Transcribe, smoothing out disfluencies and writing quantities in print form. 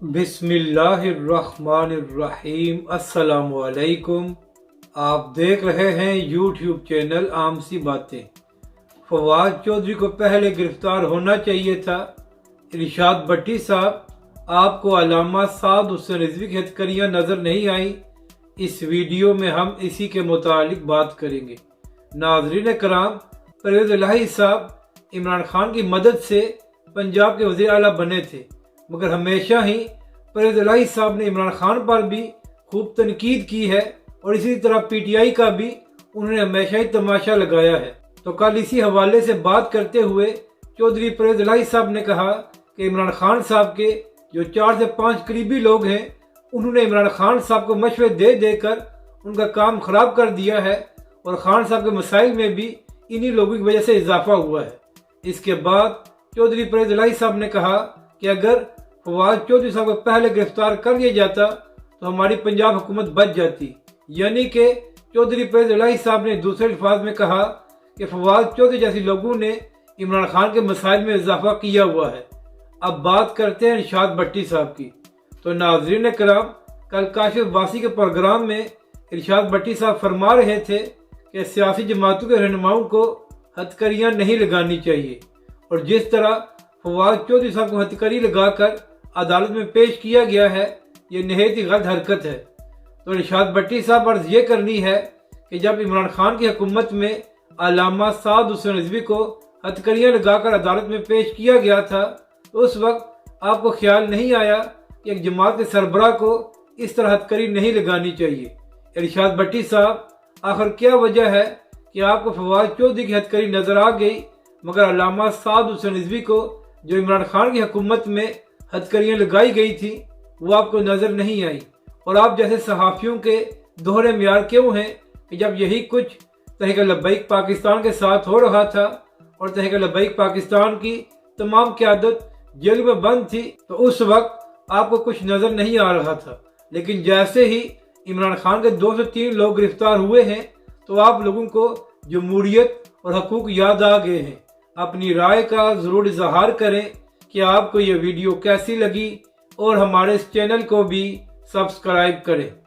بسم اللہ الرحمن الرحیم۔ السلام علیکم۔ آپ دیکھ رہے ہیں یوٹیوب چینل عام سی باتیں۔ فواد چودھری کو پہلے گرفتار ہونا چاہیے تھا۔ ارشاد بٹی صاحب، آپ کو علامہ سعد حسین رضوی کی ہتھکڑیاں نظر نہیں آئیں؟ اس ویڈیو میں ہم اسی کے متعلق بات کریں گے۔ ناظرین کرام، پرویز الہی صاحب عمران خان کی مدد سے پنجاب کے وزیر اعلیٰ بنے تھے، مگر ہمیشہ ہی پرویز الہی صاحب نے عمران خان پر بھی خوب تنقید کی ہے، اور اسی طرح پی ٹی آئی کا بھی انہوں نے ہمیشہ ہی تماشا لگایا ہے۔ تو کل اسی حوالے سے بات کرتے ہوئے چودھری پرویز الہی صاحب نے کہا کہ عمران خان صاحب کے جو 4 سے 5 قریبی لوگ ہیں، انہوں نے عمران خان صاحب کو مشورے دے دے کر ان کا کام خراب کر دیا ہے، اور خان صاحب کے مسائل میں بھی انہی لوگوں کی وجہ سے اضافہ ہوا ہے۔ اس کے بعد چودھری پرویز الہی صاحب نے کہا کہ اگر فواد چودھری صاحب کو پہلے گرفتار کر لیا جاتا تو ہماری پنجاب حکومت بچ جاتی، یعنی کہ چودھری پرویز الہی صاحب نے دوسرے الفاظ میں کہا کہ فواد چودھری جیسے لوگوں نے عمران خان کے مسائل میں اضافہ کیا ہوا ہے۔ اب بات کرتے ہیں ارشاد بٹی صاحب کی۔ تو ناظرین کرام، کل کاشف واسی کے پروگرام میں ارشاد بٹی صاحب فرما رہے تھے کہ سیاسی جماعتوں کے رہنماؤں کو ہتھکڑیاں نہیں لگانی چاہیے، اور جس طرح فواد چودھری صاحب کو ہتھکڑی لگا کر عدالت میں پیش کیا گیا ہے، یہ نہایت ہی غلط حرکت ہے۔ تو ارشاد بٹی صاحب عرض یہ کرنی ہے کہ جب عمران خان کی حکومت میں علامہ سعد حسین رضوی کو ہتھکڑیاں لگا کر عدالت میں پیش کیا گیا تھا، تو اس وقت آپ کو خیال نہیں آیا کہ ایک جماعت کے سربراہ کو اس طرح ہتھکڑی نہیں لگانی چاہیے؟ ارشاد بٹی صاحب، آخر کیا وجہ ہے کہ آپ کو فواد چودھری کی ہتھکڑی نظر آ گئی، مگر علامہ سعد حسین رضوی کو جو عمران خان کی حکومت میں ہتھکڑیاں لگائی گئی تھی وہ آپ کو نظر نہیں آئی؟ اور آپ جیسے صحافیوں کے دوہرے معیار کیوں ہیں کہ جب یہی کچھ تحریک لبیک پاکستان کے ساتھ ہو رہا تھا اور تحریک لبیک پاکستان کی تمام قیادت جیل میں بند تھی، تو اس وقت آپ کو کچھ نظر نہیں آ رہا تھا، لیکن جیسے ہی عمران خان کے 2 سے 3 لوگ گرفتار ہوئے ہیں تو آپ لوگوں کو جمہوریت اور حقوق یاد آ گئے ہیں۔ اپنی رائے کا ضرور اظہار کریں کہ آپ کو یہ ویڈیو کیسی لگی، اور ہمارے اس چینل کو بھی سبسکرائب کریں۔